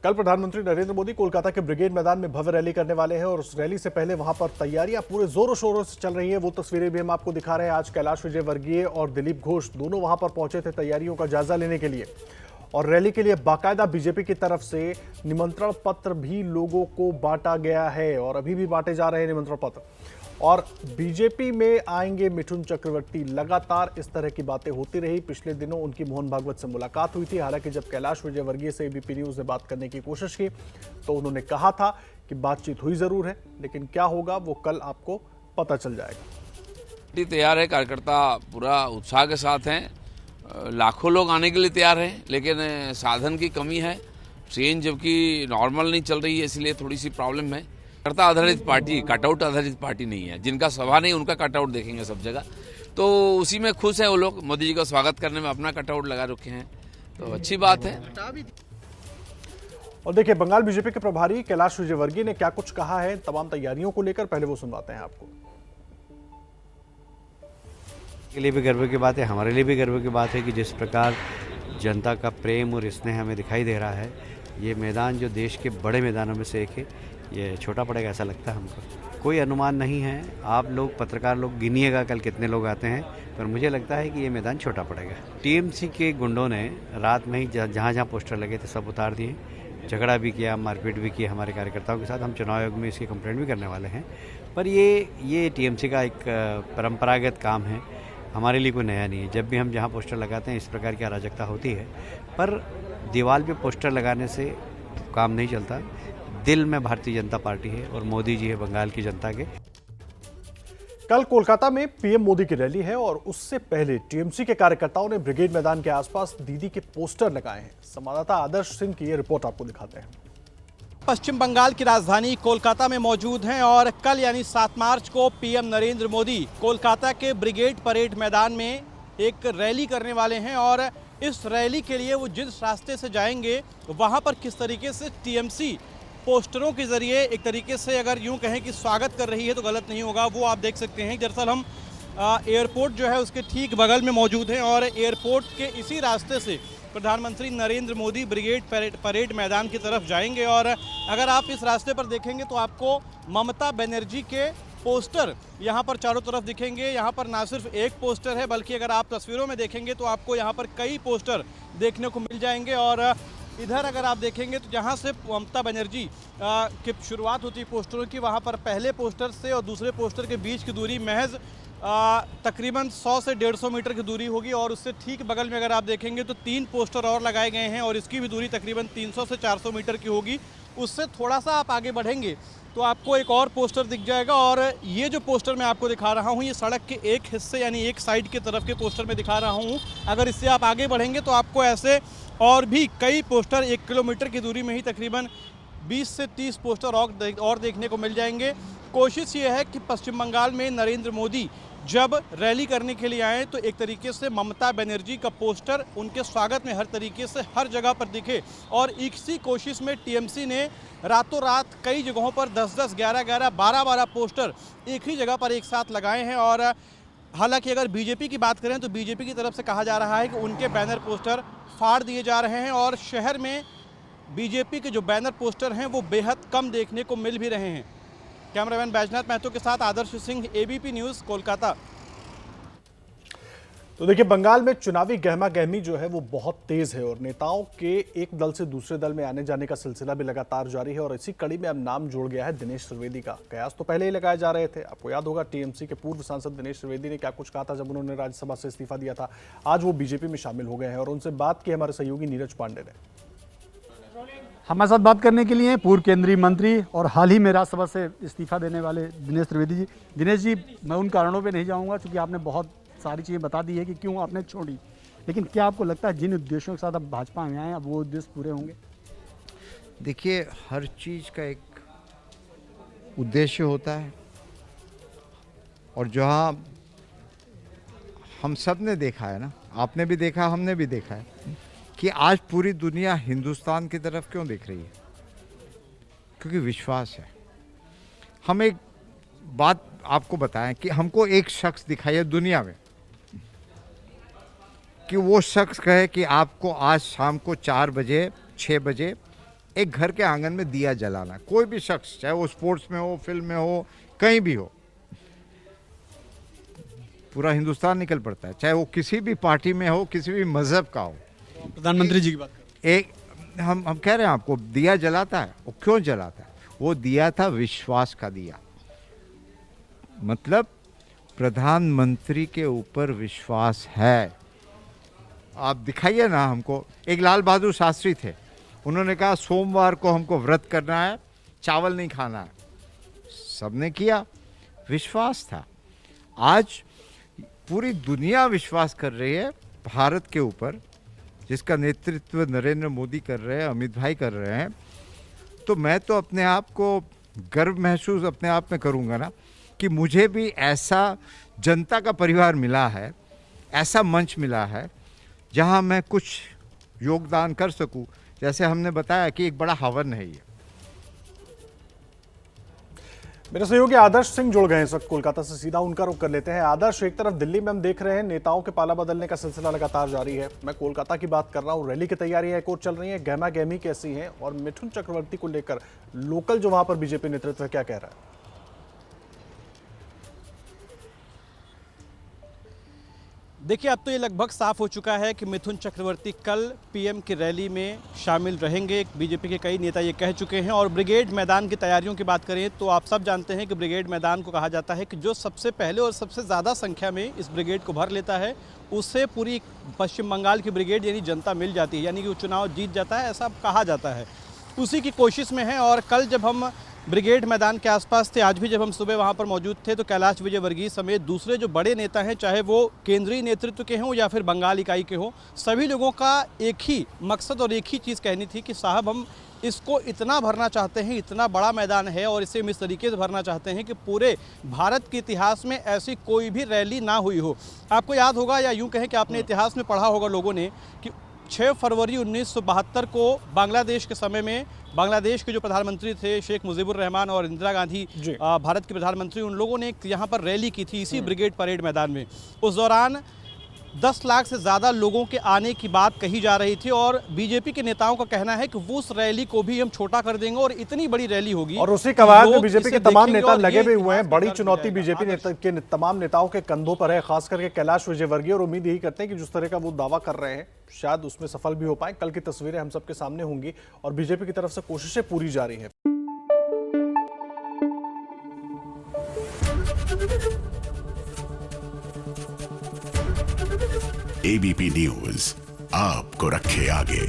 कल प्रधानमंत्री नरेंद्र मोदी कोलकाता के ब्रिगेड मैदान में भव्य रैली करने वाले हैं और उस रैली से पहले वहां पर तैयारियां पूरे जोरों शोरों से चल रही हैं। वो तस्वीरें भी हम आपको दिखा रहे हैं। आज कैलाश विजयवर्गीय और दिलीप घोष दोनों वहां पर पहुंचे थे तैयारियों का जायजा लेने के लिए और रैली के लिए बाकायदा बीजेपी की तरफ से निमंत्रण पत्र भी लोगों को बांटा गया है और अभी भी बांटे जा रहे हैं निमंत्रण पत्र। और बीजेपी में आएंगे मिथुन चक्रवर्ती, लगातार इस तरह की बातें होती रही। पिछले दिनों उनकी मोहन भागवत से मुलाकात हुई थी। हालांकि जब कैलाश विजयवर्गीय से एबीपी न्यूज ने बात करने की कोशिश की तो उन्होंने कहा था कि बातचीत हुई जरूर है, लेकिन क्या होगा वो कल आपको पता चल जाएगा। तैयार है, कार्यकर्ता पूरा उत्साह के साथ हैं, लाखों लोग आने के लिए तैयार हैं, लेकिन साधन की कमी है। ट्रेन जबकि नॉर्मल नहीं चल रही है, इसलिए थोड़ी सी प्रॉब्लम है। कार्यकर्ता आधारित पार्टी, कटआउट आधारित पार्टी नहीं है। जिनका सभा नहीं उनका कटआउट देखेंगे सब जगह, तो उसी में खुश है वो लोग। मोदी जी का स्वागत करने में अपना कटआउट लगा रखे हैं, तो अच्छी बात है। और देखिए, बंगाल बीजेपी के प्रभारी कैलाश विजयवर्गीय ने क्या कुछ कहा है तमाम तैयारियों को लेकर, पहले वो सुनवाते हैं आपको। के लिए भी गर्व की बात है, हमारे लिए भी गर्व की बात है कि जिस प्रकार जनता का प्रेम और स्नेह हमें दिखाई दे रहा है। ये मैदान जो देश के बड़े मैदानों में से एक है, ये छोटा पड़ेगा ऐसा लगता है हमको। कोई अनुमान नहीं है, आप लोग पत्रकार लोग गिनिएगा कल कितने लोग आते हैं, पर मुझे लगता है कि ये मैदान छोटा पड़ेगा। टीएमसी के गुंडों ने रात में ही जहाँ जहाँ पोस्टर लगे थे सब उतार दिए, झगड़ा भी किया, मारपीट भी की हमारे कार्यकर्ताओं के साथ। हम चुनाव आयोग में इसकी कंप्लेंट भी करने वाले हैं। पर ये टीएमसी का एक परंपरागत काम है, हमारे लिए कोई नया नहीं है। जब भी हम जहाँ पोस्टर लगाते हैं इस प्रकार की अराजकता होती है, पर दीवार पे पोस्टर लगाने से काम नहीं चलता। दिल में भारतीय जनता पार्टी है और मोदी जी है बंगाल की जनता के। कल कोलकाता में पीएम मोदी की रैली है और उससे पहले टीएमसी के कार्यकर्ताओं ने ब्रिगेड मैदान के आसपास दीदी के पोस्टर लगाए हैं। संवाददाता आदर्श सिंह की ये रिपोर्ट आपको दिखाते हैं। पश्चिम बंगाल की राजधानी कोलकाता में मौजूद हैं और कल यानी 7 मार्च को पीएम नरेंद्र मोदी कोलकाता के ब्रिगेड परेड मैदान में एक रैली करने वाले हैं और इस रैली के लिए वो जिस रास्ते से जाएंगे वहां पर किस तरीके से टीएमसी पोस्टरों के जरिए एक तरीके से अगर यूं कहें कि स्वागत कर रही है तो गलत नहीं होगा, वो आप देख सकते हैं। दरअसल हम एयरपोर्ट जो है उसके ठीक बगल में मौजूद हैं और एयरपोर्ट के इसी रास्ते से प्रधानमंत्री नरेंद्र मोदी ब्रिगेड परेड मैदान की तरफ जाएंगे। और अगर आप इस रास्ते पर देखेंगे तो आपको ममता बनर्जी के पोस्टर यहाँ पर चारों तरफ दिखेंगे। यहाँ पर ना सिर्फ एक पोस्टर है, बल्कि अगर आप तस्वीरों में देखेंगे तो आपको यहाँ पर कई पोस्टर देखने को मिल जाएंगे। और इधर अगर आप देखेंगे तो जहाँ से ममता बनर्जी की शुरुआत होती है पोस्टरों की, वहाँ पर पहले पोस्टर से और दूसरे पोस्टर के बीच की दूरी महज तकरीबन 100 से 150 मीटर की दूरी होगी। और उससे ठीक बगल में अगर आप देखेंगे तो 3 पोस्टर और लगाए गए हैं और इसकी भी दूरी तकरीबन 300 से 400 मीटर की होगी। उससे थोड़ा सा आप आगे बढ़ेंगे तो आपको एक और पोस्टर दिख जाएगा। और ये जो पोस्टर मैं आपको दिखा रहा हूँ ये सड़क के एक हिस्से यानी एक साइड की तरफ के पोस्टर में दिखा रहा हूँ। अगर इससे आप आगे बढ़ेंगे तो आपको ऐसे और भी कई पोस्टर 1 किलोमीटर की दूरी में ही तकरीबन 20 से 30 पोस्टर और देखने को मिल जाएंगे। कोशिश ये है कि पश्चिम बंगाल में नरेंद्र मोदी जब रैली करने के लिए आए तो एक तरीके से ममता बनर्जी का पोस्टर उनके स्वागत में हर तरीके से हर जगह पर दिखे। और इसी कोशिश में टीएमसी ने रातों रात कई जगहों पर 10-10, 11-11, 12-12 पोस्टर एक ही जगह पर एक साथ लगाए हैं। और हालांकि अगर बीजेपी की बात करें तो बीजेपी की तरफ से कहा जा रहा है कि उनके बैनर पोस्टर फाड़ दिए जा रहे हैं और शहर में बीजेपी के जो बैनर पोस्टर हैं वो बेहद कम देखने को मिल भी रहे हैं। कैमरामैन बैजनाथ महतो के साथ आदर्श सिंह, एबीपी न्यूज़, कोलकाता। तो देखिए, बंगाल में चुनावी गहमा गहमी जो है वो बहुत तेज है और नेताओं के एक दल से दूसरे दल में आने जाने का सिलसिला भी लगातार जारी है। और इसी कड़ी में अब नाम जुड़ गया है दिनेश त्रिवेदी का। कयास तो पहले ही लगाए जा रहे थे। आपको याद होगा टीएमसी के पूर्व सांसद दिनेश त्रिवेदी ने क्या कुछ कहा था जब उन्होंने राज्यसभा से इस्तीफा दिया था। आज वो बीजेपी में शामिल हो गए हैं और उनसे बात की हमारे सहयोगी नीरज पांडे ने। हमारे साथ बात करने के लिए पूर्व केंद्रीय मंत्री और हाल ही में राज्यसभा से इस्तीफा देने वाले दिनेश त्रिवेदी जी। दिनेश जी, मैं उन कारणों पे नहीं जाऊंगा क्योंकि आपने बहुत सारी चीज़ें बता दी है कि क्यों आपने छोड़ी, लेकिन क्या आपको लगता है जिन उद्देश्यों के साथ अब भाजपा में आए अब वो उद्देश्य पूरे होंगे? देखिए, हर चीज़ का एक उद्देश्य होता है और जहाँ हम सब ने देखा है ना, आपने भी देखा, हमने भी देखा है कि आज पूरी दुनिया हिंदुस्तान की तरफ क्यों देख रही है, क्योंकि विश्वास है। हम एक बात आपको बताएं कि हमको एक शख्स दिखाई है दुनिया में कि वो शख्स कहे कि आपको आज शाम को 4 बजे 6 बजे एक घर के आंगन में दिया जलाना, कोई भी शख्स, चाहे वो स्पोर्ट्स में हो, फिल्म में हो, कहीं भी हो, पूरा हिंदुस्तान निकल पड़ता है, चाहे वो किसी भी पार्टी में हो, किसी भी मजहब का हो। प्रधानमंत्री जी की बात करें। एक हम कह रहे हैं आपको, दिया जलाता है, वो क्यों जलाता है? वो दिया था विश्वास का दिया, मतलब प्रधानमंत्री के ऊपर विश्वास है। आप दिखाइए ना हमको। एक लाल बहादुर शास्त्री थे, उन्होंने कहा सोमवार को हमको व्रत करना है, चावल नहीं खाना है, सबने किया, विश्वास था। आज पूरी दुनिया विश्वास कर रही है भारत के ऊपर, जिसका नेतृत्व नरेंद्र मोदी कर रहे हैं, अमित भाई कर रहे हैं। तो मैं तो अपने आप को गर्व महसूस अपने आप में करूंगा ना कि मुझे भी ऐसा जनता का परिवार मिला है, ऐसा मंच मिला है जहां मैं कुछ योगदान कर सकूं। जैसे हमने बताया कि एक बड़ा हवन है ये। मेरे सहयोगी आदर्श सिंह जुड़ गए इस वक्त कोलकाता से, सीधा उनका रुख कर लेते हैं। आदर्श, एक तरफ दिल्ली में हम देख रहे हैं नेताओं के पाला बदलने का सिलसिला लगातार जारी है। मैं कोलकाता की बात कर रहा हूं, रैली की तैयारियां एक और चल रही हैं, गहमा गहमी कैसी है, और मिथुन चक्रवर्ती को लेकर लोकल जो वहां पर बीजेपी नेतृत्व है क्या कह रहा है? देखिए, अब तो ये लगभग साफ हो चुका है कि मिथुन चक्रवर्ती कल पीएम की रैली में शामिल रहेंगे। बीजेपी के कई नेता ये कह चुके हैं। और ब्रिगेड मैदान की तैयारियों की बात करें तो आप सब जानते हैं कि ब्रिगेड मैदान को कहा जाता है कि जो सबसे पहले और सबसे ज़्यादा संख्या में इस ब्रिगेड को भर लेता है, उससे पूरी पश्चिम बंगाल की ब्रिगेड यानी जनता मिल जाती है, यानी कि वो चुनाव जीत जाता है, ऐसा कहा जाता है। उसी की कोशिश में है। और कल जब हम ब्रिगेड मैदान के आसपास थे, आज भी जब हम सुबह वहां पर मौजूद थे, तो कैलाश विजयवर्गीय समेत दूसरे जो बड़े नेता हैं, चाहे वो केंद्रीय नेतृत्व के हों या फिर बंगाल इकाई के हों, सभी लोगों का एक ही मकसद और एक ही चीज़ कहनी थी कि साहब हम इसको इतना भरना चाहते हैं, इतना बड़ा मैदान है और इसे हम इस तरीके से भरना चाहते हैं कि पूरे भारत के इतिहास में ऐसी कोई भी रैली ना हुई हो। आपको याद होगा, या यूँ कहें कि आपने इतिहास में पढ़ा होगा लोगों ने, कि 6 फरवरी 1972 को बांग्लादेश के समय में बांग्लादेश के जो प्रधानमंत्री थे शेख मुजीबुर रहमान और इंदिरा गांधी, भारत के प्रधानमंत्री, उन लोगों ने यहाँ पर रैली की थी इसी ब्रिगेड परेड मैदान में। उस दौरान 10 लाख से ज़्यादा लोगों के आने की बात कही जा रही थी और बीजेपी के नेताओं का कहना है कि वो उस रैली को भी हम छोटा कर देंगे और इतनी बड़ी रैली होगी। और उसी कवायद में बीजेपी के तमाम नेता लगे भी हुए हैं। बड़ी चुनौती बीजेपी के तमाम नेताओं के कंधों पर है, खास करके कैलाश विजयवर्गीय, और उम्मीद यही करते हैं कि जिस तरह का वो दावा कर रहे हैं शायद उसमें सफल भी हो पाए। कल की तस्वीरें हम सबके सामने होंगी और बीजेपी की तरफ से कोशिशें पूरी जारी हैं। एबीपी न्यूज आपको रखे आगे।